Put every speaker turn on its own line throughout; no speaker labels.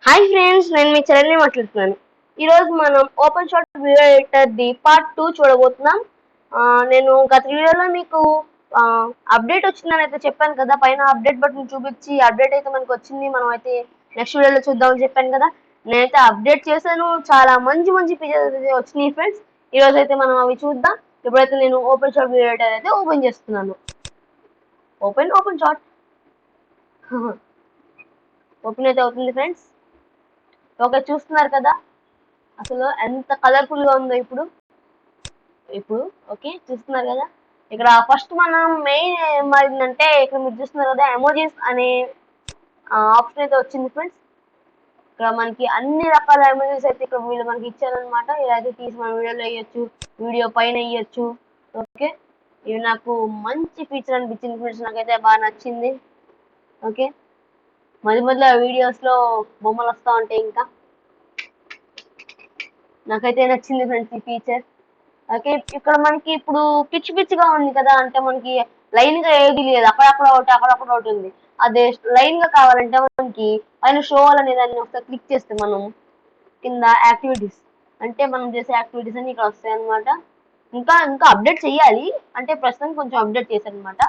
Hi friends, నేను మీ చరణ్ని మాట్లాడుతున్నాను. ఈరోజు మనం open shot video editor the part 2 చూడబోతున్నాం. నేను గత వీడియోలో మీకు అప్డేట్ వచ్చిందని అయితే చెప్పాను కదా. పైన అప్డేట్ బటన్ చూపించి అప్డేట్ అయితే మనకు వచ్చింది, మనం అయితే నెక్స్ట్ వీడియోలో చూద్దామని చెప్పాను కదా. నేనైతే అప్డేట్ చేశాను, చాలా మంచి మంచి ఫీచర్స్ అయితే వచ్చినాయి ఫ్రెండ్స్. ఈరోజు అయితే మనం అవి చూద్దాం. ఇప్పుడైతే నేను ఓపెన్ షాట్ వీడియో ఎడిటర్ అయితే ఓపెన్ చేస్తున్నాను. ఓపెన్ షాట్ ఓపెన్ అయితే అవుతుంది ఫ్రెండ్స్. ఓకే, చూస్తున్నారు కదా అసలు ఎంత కలర్ఫుల్ గా ఉందో ఇప్పుడు. ఓకే, చూస్తున్నారు కదా. ఇక్కడ ఫస్ట్ మనం మెయిన్ ఏం మారిందంటే, ఇక్కడ మీరు చూస్తున్నారు కదా, ఎమోజీస్ అనే ఆప్షన్ అయితే వచ్చింది ఫ్రెండ్స్. ఇక్కడ మనకి అన్ని రకాల ఎమోజీస్ అయితే ఇక్కడ వీళ్ళు మనకి ఇచ్చారనమాట. ఇదైతే తీసి మన వీడియోలో వేయొచ్చు, వీడియో పైన వేయొచ్చు. ఓకే, ఇది నాకు మంచి ఫీచర్ అనిపించింది ఫ్రెండ్స్, నాకైతే బాగా నచ్చింది. ఓకే, మధ్య వీడియోస్ లో బొమ్మలు వస్తూ ఉంటాయి. ఇంకా నాకైతే నచ్చింది ఫ్రెండ్స్ ఈ ఫీచర్. ఓకే, ఇక్కడ మనకి ఇప్పుడు పిచ్చిగా ఉంది కదా, అంటే మనకి లైన్ గా ఏది లేదు, అక్కడక్కడ ఒకటి ఉంది. అదే లైన్ గా కావాలంటే మనకి పైన షో అనే దాన్ని ఒకసారి క్లిక్ చేస్తే మనం కింద యాక్టివిటీస్, అంటే మనం చేసే యాక్టివిటీస్ అని ఇక్కడ వస్తాయి అనమాట. ఇంకా అప్డేట్ చెయ్యాలి, అంటే ప్రస్తుతం కొంచెం అప్డేట్ చేశారు అనమాట.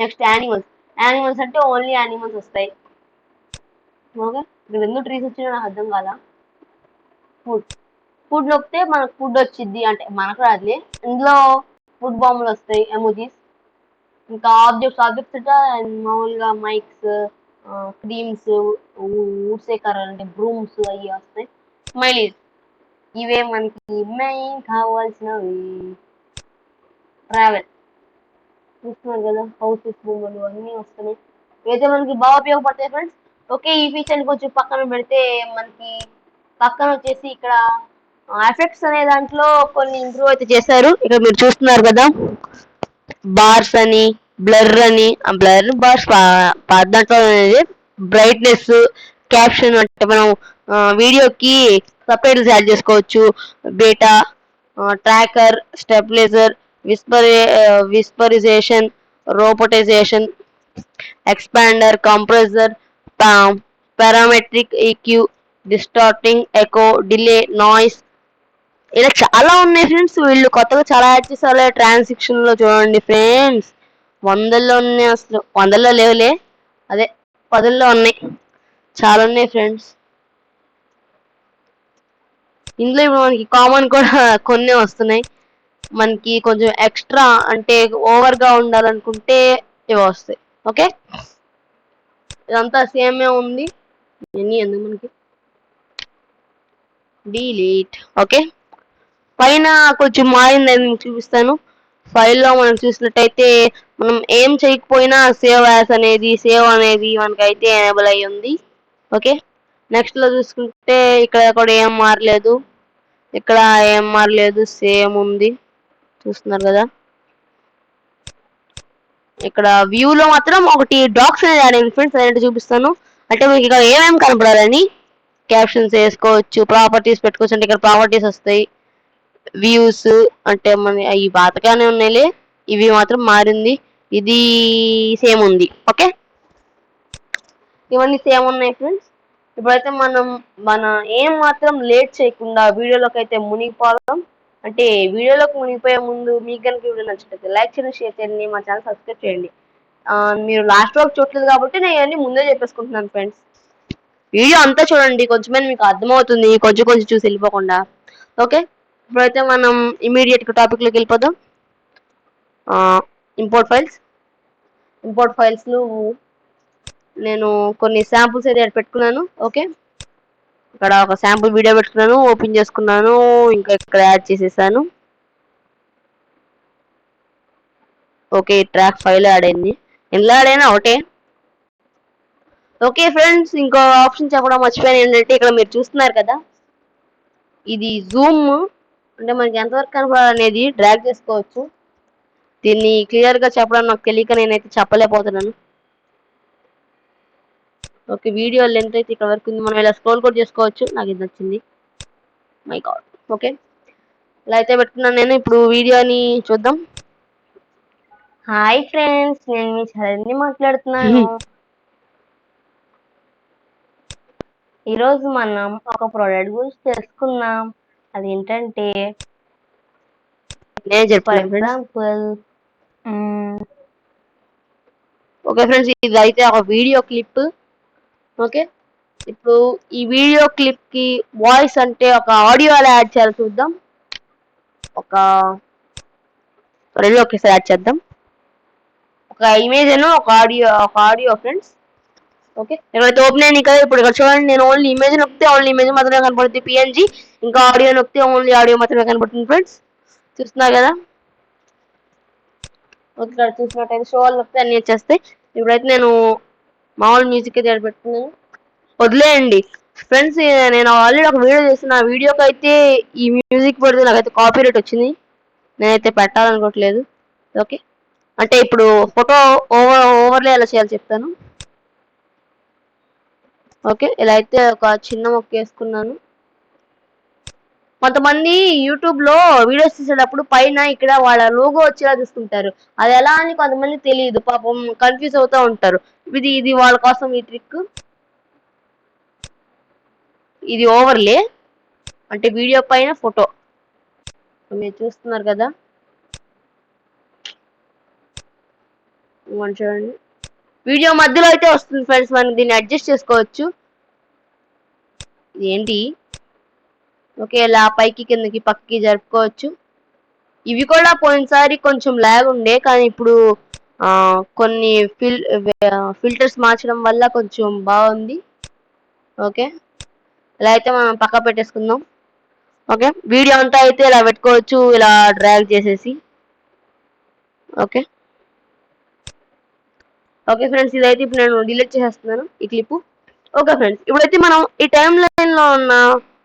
నెక్స్ట్ యానిమల్స్ అంటే ఓన్లీ యానిమల్స్ వస్తాయి. ఓకే, ఇక్కడ ఎందుకు ట్రీస్ వచ్చినా నాకు అర్థం కాదా. ఫుడ్ నొక్కితే మనకు ఫుడ్ వచ్చింది, అంటే మనకు రాదులే. ఇందులో ఫుడ్ బాంబులు వస్తాయి, ఎమోజీస్. ఇంకా ఆబ్జెక్ట్స్ అంటే మామూలుగా మైక్స్, క్రీమ్స్, ఊడ్సే కర్రలు అంటే బ్రూమ్స్ అవి వస్తాయి. స్మైలీస్, ఇవే మనకి మెయిన్ కావాల్సినవి. ట్రావెల్, చూస్తున్నారు కదా, హౌసెస్ బొమ్మలు అన్నీ వస్తున్నాయి. ఇవైతే మనకి బాగా ఉపయోగపడతాయి ఫ్రెండ్స్. ఓకే, ఈ ఫీచర్ని కొంచెం పక్కన పెడితే మనకి పక్కన వచ్చేసి ఇక్కడ ఎఫెక్ట్స్ అనే దాంట్లో కొన్ని ఇంప్రూవ్ అయితే చేశారు. ఇక్కడ మీరు చూస్తున్నారు కదా, బార్స్ అని, బ్లర్ అని, బ్లర్ బార్స్ దాంట్లో బ్రైట్నెస్, క్యాప్షన్, అంటే మనం వీడియోకి సబ్టైటిల్స్ యాడ్ చేసుకోవచ్చు. Beta, tracker, stabiliser, whisperisation, robotisation, expander, compressor, parametric EQ, distorting, echo, delay, noise, ఇలా చాలా ఉన్నాయి ఫ్రెండ్స్. వీళ్ళు కొత్తగా చాలా యాడ్ చేశారు. ట్రాన్సాక్షన్ లో చూడండి ఫ్రెండ్స్, వందల్లో ఉన్నాయి, అసలు వందల్లో లేవులే, అదే పదుల్లో ఉన్నాయి, చాలా ఉన్నాయి ఫ్రెండ్స్. ఇందులో ఇప్పుడు మనకి కామన్ కూడా కొన్ని వస్తున్నాయి. మనకి కొంచెం ఎక్స్ట్రా అంటే ఓవర్ గా ఉండాలనుకుంటే ఇవి వస్తాయి. ఓకే, ఇదంతా సేమే ఉంది. ఎందుకు మనకి డిలీట్. ఓకే, పైన కొంచెం మారింది అని చూపిస్తాను. ఫైల్లో మనం చూసినట్టయితే మనం ఏం చేయకపోయినా సేవ్ అనేది మనకైతే ఎనేబుల్ అయ్యి ఉంది. ఓకే, నెక్స్ట్ లో చూసుకుంటే ఇక్కడ కూడా ఏం మారలేదు, ఇక్కడ ఏం మారలేదు, సేమ్ ఉంది. చూస్తున్నారు కదా, ఇక్కడ వ్యూలో మాత్రం ఒకటి డాక్స్ అనేది యాడ్ అయింది ఫ్రెండ్స్, అదేంటో చూపిస్తాను. అంటే మీకు ఇక్కడ ఏమేమి కనపడాలని క్యాప్షన్స్ వేసుకోవచ్చు, ప్రాపర్టీస్ పెట్టుకోవచ్చు, అంటే ఇక్కడ ప్రాపర్టీస్ వస్తాయి. వ్యూస్ అంటే మన ఈ బాతకానే ఉన్నాయిలే, ఇవి మాత్రం మారింది, ఇది సేమ్ ఉంది. ఓకే, ఇవన్నీ సేమ్ ఉన్నాయి ఫ్రెండ్స్. ఇప్పుడైతే మన ఏం మాత్రం లేట్ చేయకుండా వీడియోలోకి అయితే మునిగిపోదాం. అంటే వీడియోలోకి మునిగిపోయే ముందు మీకు కనుక వీడియో నచ్చినట్లయితే లైక్ చేయండి, షేర్ చేయండి, మా ఛానల్ సబ్స్క్రైబ్ చేయండి. మీరు లాస్ట్ వరకు చూడలేదు కాబట్టి నేను ఇవన్నీ ముందే చెప్పేసుకుంటున్నాను ఫ్రెండ్స్. వీడియో అంతా చూడండి, కొంచెమే మీకు అర్థమవుతుంది, కొంచెం చూసి వెళ్ళిపోకుండా. ఓకే, ఇప్పుడైతే మనం ఇమీడియట్ గా టాపిక్ లోకి వెళ్ళిపోదాం. ఇంపోర్ట్ ఫైల్స్ నేను కొన్ని శాంపుల్స్ అయితే పెట్టుకున్నాను. ఓకే, ఇక్కడ ఒక శాంపుల్ వీడియో పెట్టుకున్నాను, ఓపెన్ చేసుకున్నాను, ఇంకా ఇక్కడ యాడ్ చేసేసాను. ఓకే, ట్రాక్ ఫైల్ యాడ్ అయింది, ఎందులో యాడ్ అయినా ఒకటే. ఓకే ఫ్రెండ్స్, ఇంకో ఆప్షన్ చెప్పడం మర్చిపోయాను, ఏంటంటే ఇక్కడ మీరు చూస్తున్నారు కదా, ఇది జూమ్, అంటే మనకి ఎంతవరకు కనపడాలనేది డ్రాగ్ చేసుకోవచ్చు. దీన్ని క్లియర్ గా చెప్పడం నాకు తెలియక నేనైతే చెప్పలేకపోతున్నాను. ఓకే, వీడియో లెంత్ అయితే ఇక్కడ వరకు ఉంది, మనం ఇలా స్క్రోల్ కూడా చేసుకోవచ్చు, నాకు ఇది నచ్చింది. My God. ఓకే, ఇలా అయితే పెట్టుకున్నాను నేను. ఇప్పుడు వీడియోని చూద్దాం. హాయ్ ఫ్రెండ్స్, నేను మీ చరణ్ని మాట్లాడుతున్నాను. ఈరోజు మనం ఒక ప్రోడక్ట్ గురించి తెలుసుకుందాం. అదేంటంటే
నేను
ఫర్
చెప్తున్నాను ఫ్రెండ్స్.
ఎగ్జాంపుల్
ఓకే ఫ్రెండ్స్, ఇది అయితే ఒక వీడియో క్లిప్. ఓకే, ఇప్పుడు ఈ వీడియో క్లిప్ కి వాయిస్ అంటే ఒక ఆడియో ఎలా యాడ్ చేయాలో చూద్దాం. ఒక రెండు ఒకేసారి యాడ్ చేద్దాం. ఒక ఇమేజ్ అను ఒక ఆడియో ఫ్రెండ్స్. ఓకే, ఇక్కడైతే ఓపెన్ అయింది కదా. ఇప్పుడు ఇక్కడ చూడండి, నేను ఓన్లీ ఇమేజ్ నొక్కితే ఓన్లీ ఇమేజ్ మాత్రమే కనపడుతుంది, పిఎన్జీ. ఇంకా ఆడియో నొక్కితే ఓన్లీ ఆడియో మాత్రమే కనపడుతుంది ఫ్రెండ్స్. చూస్తున్నారు కదా. ఓకే, ఇక్కడ చూసినట్టయితే షో వాళ్ళు నొక్కితే అన్ని వచ్చేస్తాయి. ఇప్పుడైతే నేను మామూలు మ్యూజిక్ అయితే పెట్టుకున్నాను. వదిలేయండి ఫ్రెండ్స్, నేను ఆల్రెడీ ఒక వీడియో చేసిన. ఆ వీడియోకి అయితే ఈ మ్యూజిక్ పెడితే నాకైతే కాపీరైట్ వచ్చింది. నేనైతే పెట్టాలనుకోవట్లేదు. ఓకే, అంటే ఇప్పుడు ఫోటో ఓవర్లే ఎలా చేయాలో చెప్తాను. ఓకే, ఇలా అయితే ఒక చిన్న మొక్క వేసుకున్నాను. కొంతమంది యూట్యూబ్ లో వీడియోస్ తీసేటప్పుడు పైన ఇక్కడ వాళ్ళ లోగో వచ్చేలా చూసుకుంటారు. అది ఎలా అని కొంతమంది తెలియదు, పాపం కన్ఫ్యూజ్ అవుతూ ఉంటారు. ఇది వాళ్ళ కోసం ఈ ట్రిక్. ఇది ఓవర్లే అంటే వీడియో పైన ఫోటో మీరు చూస్తున్నారు కదా. చూడండి, వీడియో మధ్యలో అయితే వస్తుంది ఫ్రెండ్స్. మనం దీన్ని అడ్జస్ట్ చేసుకోవచ్చు. ఏంటి, ఓకే, ఇలా పైకి కిందకి పక్కకి జరుపుకోవచ్చు. ఇవి కూడా పోయినసారి కొంచెం లాగ్ ఉండే, కానీ ఇప్పుడు కొన్ని ఫిల్టర్స్ మార్చడం వల్ల కొంచెం బాగుంది. ఓకే, ఇలా అయితే మనం పక్క పెట్టేసుకుందాం. ఓకే, వీడియో అంతా అయితే ఇలా పెట్టుకోవచ్చు, ఇలా డ్రాగ్ చేసేసి. ఓకే ఓకే ఫ్రెండ్స్, ఇదైతే ఇప్పుడు నేను డిలీట్ చేసేస్తున్నాను ఈ క్లిప్. ఓకే ఫ్రెండ్స్, ఇప్పుడైతే మనం ఈ టైం లైన్ లో ఉన్న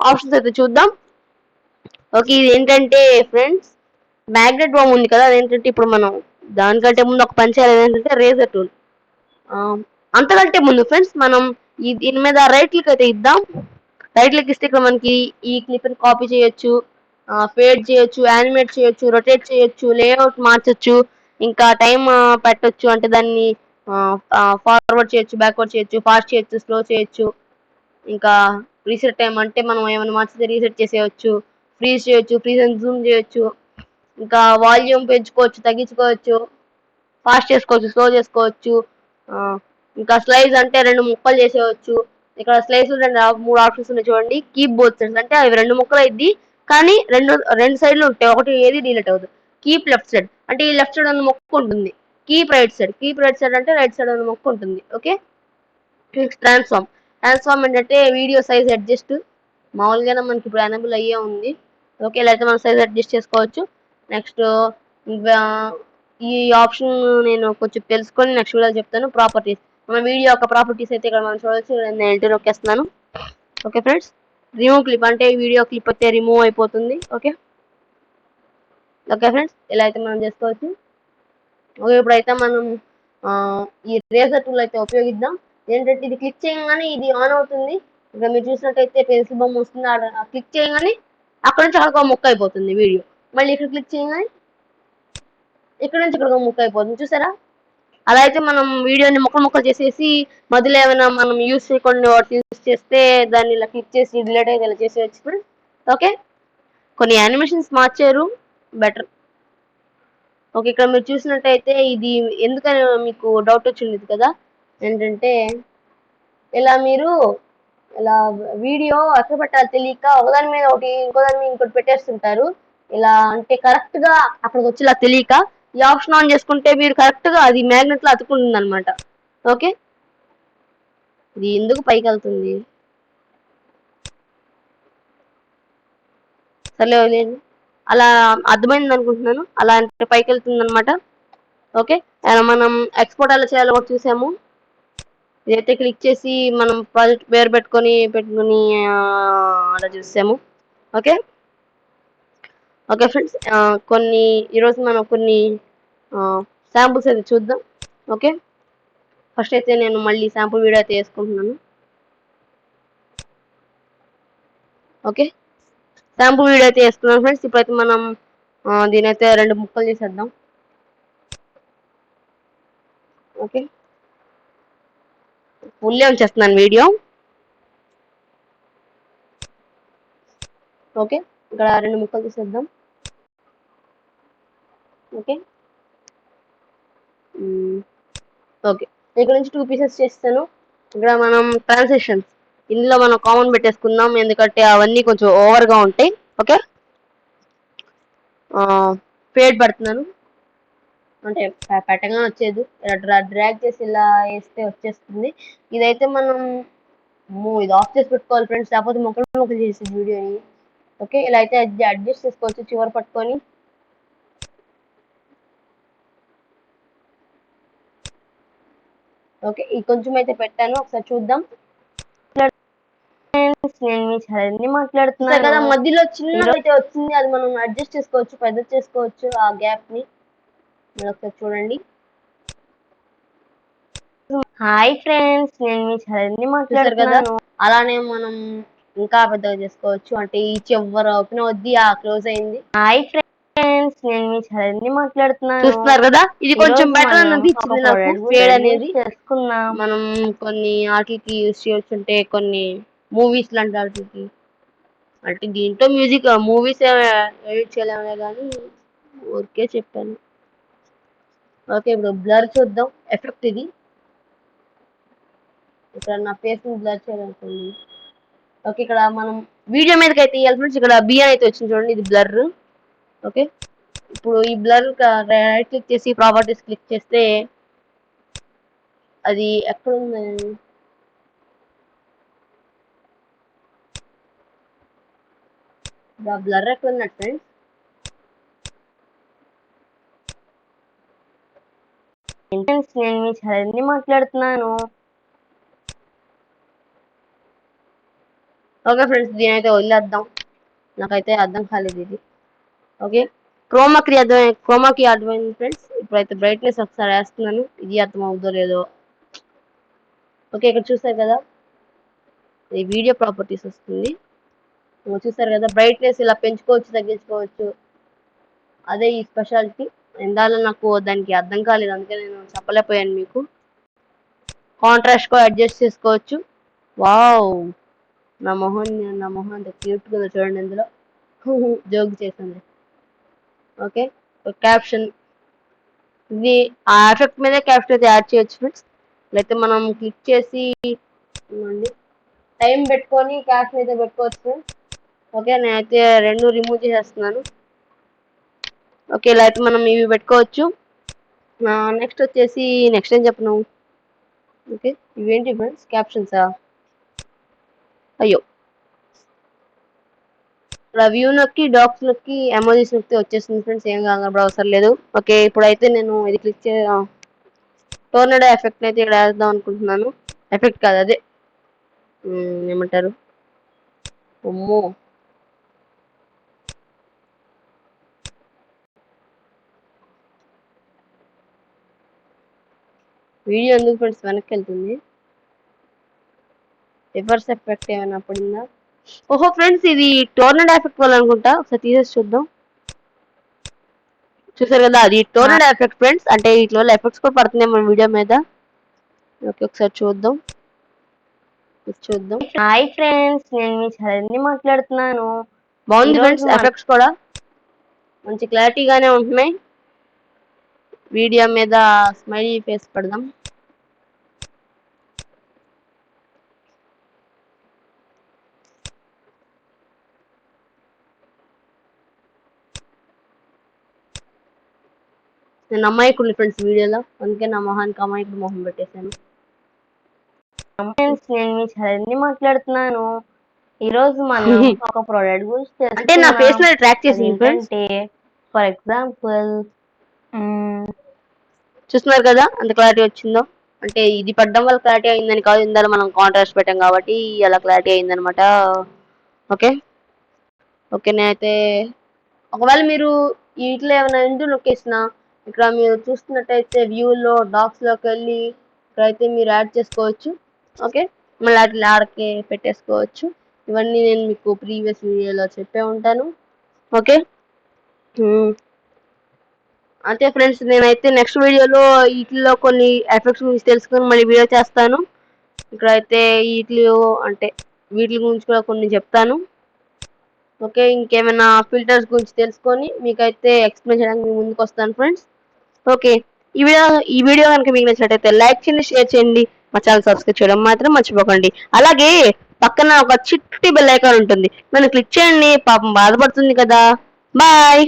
ఆప్షన్స్ అయితే చూద్దాం. ఓకే, ఇది ఏంటంటే ఫ్రెండ్స్, మ్యాగ్నెట్ బాంబ్ ఉంది కదా. అదేంటంటే ఇప్పుడు మనం దానికంటే ముందు ఒక పని చేయాలి. ఏంటంటే రేజర్ టూల్. అంతకంటే ముందు ఫ్రెండ్స్, మనం దీని మీద రైట్ క్లిక్ అయితే ఇద్దాం. రైట్ క్లిక్ ఇస్తే ఇక్కడ మనకి ఈ క్లిప్ ని కాపీ చేయొచ్చు, ఫేడ్ చేయొచ్చు, యానిమేట్ చేయొచ్చు, రొటేట్ చేయొచ్చు, లేఅవుట్ మార్చొచ్చు, ఇంకా టైం పెట్టొచ్చు. అంటే దాన్ని ఫార్వర్డ్ చేయొచ్చు, బ్యాక్వర్డ్ చేయొచ్చు, ఫాస్ట్ చేయొచ్చు, స్లో చేయొచ్చు. ఇంకా రీసెట్ టైం అంటే మనం ఏమైనా మార్చితే రీసెట్ చేసేయచ్చు. ఫ్రీజ్ చేయొచ్చు, ఫ్రీజ్ అండ్ జూమ్ చేయొచ్చు. ఇంకా వాల్యూమ్ పెంచుకోవచ్చు, తగ్గించుకోవచ్చు, ఫాస్ట్ చేసుకోవచ్చు, స్లో చేసుకోవచ్చు. ఇంకా స్లైడ్స్ అంటే రెండు ముక్కలు చేసేయచ్చు. ఇక్కడ స్లైడ్స్ మూడు ఆప్షన్స్ ఉన్నాయి చూడండి. కీప్ బోత్ సైడ్స్ అంటే అవి రెండు ముక్కలు అయింది, కానీ రెండు సైడ్లు ఉంటాయి, ఒకటి ఏది డిలీట్ అవ్వదు. కీప్ లెఫ్ట్ సైడ్ అంటే ఈ లెఫ్ట్ సైడ్ ఉన్న మొక్క ఉంటుంది. కీప్ రైట్ సైడ్ అంటే రైట్ సైడ్ ఉన్న మొక్క ఉంటుంది. ఓకే, ట్రాన్స్ఫార్మ్ ఏంటంటే వీడియో సైజ్ అడ్జస్ట్. మామూలుగానే మనకి ఇప్పుడు ఎనబుల్ అయ్యే ఉంది. ఓకే, ఇలా అయితే మనం సైజ్ అడ్జస్ట్ చేసుకోవచ్చు. నెక్స్ట్ ఈ ఆప్షన్ నేను కొంచెం తెలుసుకొని నెక్స్ట్ వీడియో చెప్తాను. ప్రాపర్టీస్, మన వీడియో యొక్క ప్రాపర్టీస్ అయితే ఇక్కడ మనం చూడవచ్చు. నేను ఎంటర్ నొక్కేస్తున్నాను. ఓకే ఫ్రెండ్స్, రిమూవ్ క్లిప్ అంటే వీడియో క్లిప్ అయితే రిమూవ్ అయిపోతుంది. ఓకే ఓకే ఫ్రెండ్స్, ఇలా అయితే మనం చేసుకోవచ్చు. ఓకే, ఇప్పుడైతే మనం ఈ రేజర్ టూల్ అయితే ఉపయోగిద్దాం. ఏంటంటే ఇది క్లిక్ చేయగానే ఇది ఆన్ అవుతుంది. ఇక్కడ మీరు చూసినట్టయితే పెన్సిల్ బొమ్మ వస్తుంది. క్లిక్ చేయగానే అక్కడ నుంచి అక్కడ ముక్క అయిపోతుంది వీడియో. మళ్ళీ ఇక్కడ క్లిక్ చేయగానే ఇక్కడ నుంచి ఇక్కడ ముక్క అయిపోతుంది. చూసారా, అలా అయితే మనం వీడియోని ముక్కలు చేసేసి మధ్యలో ఏమైనా మనం యూస్ చేయకుండా యూస్ చేస్తే దాన్ని ఇలా క్లిక్ చేసి డిలీట్ అయితే ఇలా చేసేయచ్చు. ఓకే, కొన్ని యానిమేషన్స్ మార్చారు, బెటర్. ఓకే, ఇక్కడ మీరు చూసినట్టయితే ఇది ఎందుకని మీకు డౌట్ వచ్చింది కదా. ఏంటంటే ఇలా మీరు ఇలా వీడియో ఎక్కడ పెట్టాలి తెలియక ఒకదాని మీద ఒకటి ఇంకోదాని మీద ఇంకోటి పెట్టేస్తుంటారు. ఇలా అంటే కరెక్ట్ గా అక్కడికి వచ్చేలా తెలియక ఈ ఆప్షన్ ఆన్ చేసుకుంటే మీరు కరెక్ట్ గా అది మ్యాగ్నెట్ లో అతుకుంటుంది అనమాట. ఓకే, ఇది ఎందుకు పైకి వెళ్తుంది, సర్లే వదిలేండి. అలా అర్థమైంది అనుకుంటున్నాను. అలా అంటే పైకి వెళ్తుంది అనమాట. ఓకే, అలా మనం ఎక్స్పోర్ట్ ఎలా చేయాలో కూడా చూసాము. ఇదైతే క్లిక్ చేసి మనం ప్రాజెక్ట్ పేరు పెట్టుకొని అలా చూసాము. ఓకే ఓకే ఫ్రెండ్స్, ఈరోజు మనం కొన్ని శాంపుల్స్ అయితే చూద్దాం. ఓకే, ఫస్ట్ అయితే నేను మళ్ళీ శాంపుల్ వీడియో అయితే వేసుకుంటున్నాను. ఓకే, శాంపుల్ వీడియో అయితే వేసుకున్నాను ఫ్రెండ్స్. ఇప్పుడైతే మనం దీని అయితే రెండు ముక్కలు చేసేద్దాం. ఓకే, ఫుల్లే ఉంచేస్తున్నాను వీడియో. ఓకే, ఇక్కడ 2 ముక్కలు తీసేద్దాం. ఓకే, ఓకే, ఇక్కడ నుంచి 2 పీసెస్ చేస్తాను. ఇక్కడ మనం ట్రాన్సాక్షన్స్ ఇందులో మనం కామన్ పెట్టేసుకుందాం, ఎందుకంటే అవన్నీ కొంచెం ఓవర్గా ఉంటాయి. ఓకే, ఫేడ్ పెడుతున్నాను, అంటే పెట్టగానే వచ్చేది, ఇలా డ్రాగ్ చేసి ఇలా వేస్తే వచ్చేస్తుంది. ఇదైతే మనం ఇది ఆఫ్ చేసి పెట్టుకోవాలి ఫ్రెండ్స్, లేకపోతే మొక్కలు మొక్కలు చేసి వీడియోని. ఓకే, ఇలా అయితే అడ్జస్ట్ చేసుకోవచ్చు చివరి పట్టుకొని. ఓకే, ఈ కొంచెం అయితే పెట్టాను, ఒకసారి చూద్దాం. నేను మీ ఛానల్ని మాట్లాడుతున్నాను కదా, మధ్యలో చిన్నగా అయితే వచ్చింది, అది మనం అడ్జస్ట్ చేసుకోవచ్చు, పెద్ద చేసుకోవచ్చు ఆ గ్యాప్ ని. ఒకసారి చూడండి. హాయ్ ఫ్రెండ్స్, నేను మీ ఛానల్ని మాట్లాడుతున్నాను కదా, అలానే మనం ఇంకా పెద్దగా చేసుకోవచ్చు, అంటే ఈ చివర ఓపెన్ అవుద్ది, క్లోజ్ అయింది. హాయ్ ఫ్రెండ్స్, నేను మీ ఛానల్ని మాట్లాడుతున్నాను. చూస్తున్నారు కదా, ఇది కొంచెం బెటర్ అనిపించింది నాకు, ఫేడ్ అనేది చేసుకున్నాం. మనం కొన్ని వాటికి యూజ్ చేయొచ్చు, అంటే కొన్ని మూవీస్ లాంటి వాటికి, అంటే దీంట్లో మ్యూజిక్ మూవీస్ ఎడిట్ చేయలేమనే కానీ ఊరికే చెప్పాను. ఓకే, ఇప్పుడు బ్లర్ చూద్దాం, ఎఫెక్ట్ ఇది. ఇక్కడ నా ఫేస్ బ్లర్ చేయాలనుకోండి. ఓకే, ఇక్కడ మనం వీడియో మీదకి అయితే ఇవ్వాలి ఫ్రెండ్స్, ఇక్కడ బిఎన్ అయితే వచ్చింది చూడండి, ఇది బ్లర్. ఓకే, ఇప్పుడు ఈ బ్లర్ రైట్ క్లిక్ చేసి ప్రాపర్టీస్ క్లిక్ చేస్తే అది ఎక్కడ ఉంది, బ్లర్ ఎక్కడ ఉన్నట్టు ఫ్రెండ్స్. నేను మీ ఛానల్ని మాట్లాడుతున్నాను. ఓకే ఫ్రెండ్స్, దీని అయితే వదిలేద్దాం, నాకైతే అర్థం కాలేదు ఇది. ఓకే, క్రోమాకి అర్థమైంది ఫ్రెండ్స్. ఇప్పుడైతే బ్రైట్నెస్ ఒకసారి వేస్తున్నాను, ఇది అర్థం అవుతుందో లేదో. ఓకే, ఇక్కడ చూసారు కదా, ఇది వీడియో ప్రాపర్టీస్ వస్తుంది, చూసారు కదా, బ్రైట్నెస్ ఇలా పెంచుకోవచ్చు తగ్గించుకోవచ్చు, అదే ఈ స్పెషాలిటీ. ఎందాలో నాకు దానికి అర్థం కాలేదు, అందుకే నేను చెప్పలేకపోయాను మీకు. కాంట్రాస్ట్ కూడా అడ్జస్ట్ చేసుకోవచ్చు. వావ్, నా మొహం అంత క్యూట్ గా చూడండి ఇందులో, జోక్ చేసింది. ఓకే, క్యాప్షన్ ఇది ఆ ఎఫెక్ట్ మీదే క్యాప్షన్ అయితే యాడ్ చేయొచ్చు ఫ్రెండ్స్. లేకపోతే మనం క్లిక్ చేసి టైం పెట్టుకొని క్యాప్షన్ అయితే పెట్టుకోవచ్చు ఫ్రెండ్స్. ఓకే, నేనైతే 2 రిమూవ్ చేసేస్తున్నాను. ఓకే, ఇలా అయితే మనం ఇవి పెట్టుకోవచ్చు. నెక్స్ట్ వచ్చేసి నెక్స్ట్ ఏం చెప్పను. ఓకే, ఇవేంటి ఫ్రెండ్స్, క్యాప్షన్సా? అయ్యో, ఇక్కడ వ్యూ నొక్కి డాక్స్ నొక్కి ఎమోజీస్ నొక్కి వచ్చేసింది ఫ్రెండ్స్, ఏం కాదు, అవసరం లేదు. ఓకే, ఇప్పుడైతే నేను ఇది క్లిక్ టోర్నడో ఎఫెక్ట్ అయితే ఇక్కడ వేద్దాం అనుకుంటున్నాను. ఎఫెక్ట్ కాదు, అదే ఏమంటారు, అమ్మో, వీడియో ఎందుకు ఫ్రెండ్స్ వెనక్కి వెళ్తుంది, రివర్స్ ఎఫెక్ట్ ఏమైనా పడిందా? ఓహో ఫ్రెండ్స్, ఇది టోర్నడో ఎఫెక్ట్ వల్ల అనుకుంటా, ఒకసారి తీసేసి చూద్దాం. చూసారు కదా, అది టోర్నడో ఎఫెక్ట్ ఫ్రెండ్స్, అంటే వీటి వల్ల ఎఫెక్ట్స్ కూడా పడుతున్నాయి మన వీడియో మీద. ఓకే, ఒకసారి చూద్దాం. హాయ్ ఫ్రెండ్స్, నేను మీ ఛానల్ని మాట్లాడుతున్నాను. బాగుంది ఫ్రెండ్స్, ఎఫెక్ట్స్ కూడా మంచి క్లారిటీగానే ఉంటున్నాయి. వీడియో మీద స్మైలీ ఫేస్ పెడదాం. నేను అమ్మాయికుడు ఫ్రెండ్స్ వీడియోలో, అందుకే నా మొహానికి అమ్మాయికుడు మొహం పెట్టేశాను. ఫ్రెండ్స్, నేను మీ ఛానల్ని మాట్లాడుతున్నాను. ఈరోజు మనం ఒక ప్రోడక్ట్ గురించి అంటే నా ఫేస్ లో ట్రాక్ చేసింది ఫ్రెండ్స్. ఫర్ ఎగ్జాంపుల్ చూస్తున్నారు కదా, అంత క్లారిటీ వచ్చిందో. అంటే ఇది పడడం వల్ల క్లారిటీ అయిందని కాదు, ఇందాక మనం కాంట్రాస్ట్ పెట్టాం కాబట్టి అలా క్లారిటీ అయిందనమాట. ఓకే, ఓకే, నేనైతే ఒకవేళ మీరు వీటిలో ఏమైనా ఇంటూ నొక్కేసిన, ఇక్కడ మీరు చూస్తున్నట్టయితే వ్యూలో డాక్స్లోకి వెళ్ళి ఇక్కడైతే మీరు యాడ్ చేసుకోవచ్చు. ఓకే, మళ్ళీ అట్లా ఆడకి పెట్టేసుకోవచ్చు. ఇవన్నీ నేను మీకు ప్రీవియస్ వీడియోలో చెప్పే ఉంటాను. ఓకే, అంతే ఫ్రెండ్స్, నేనైతే నెక్స్ట్ వీడియోలో వీటిలో కొన్ని ఎఫెక్ట్స్ గురించి తెలుసుకొని మళ్ళీ వీడియో చేస్తాను. ఇక్కడైతే వీటిలో అంటే వీటి గురించి కూడా కొన్ని చెప్తాను. ఓకే, ఇంకేమైనా ఫిల్టర్స్ గురించి తెలుసుకొని మీకైతే ఎక్స్ప్లెయిన్ చేయడానికి మీ ముందుకు వస్తాను ఫ్రెండ్స్. ఓకే, ఈ వీడియో కనుక మీకు నచ్చినట్టయితే లైక్ చేయండి, షేర్ చేయండి, మా ఛానల్ సబ్స్క్రైబ్ చేయడం మాత్రం మర్చిపోకండి. అలాగే పక్కన ఒక చిట్టి బెల్ ఐకాన్ ఉంటుంది, దాన్ని క్లిక్ చేయండి, పాపం బాధపడుతుంది కదా. బాయ్.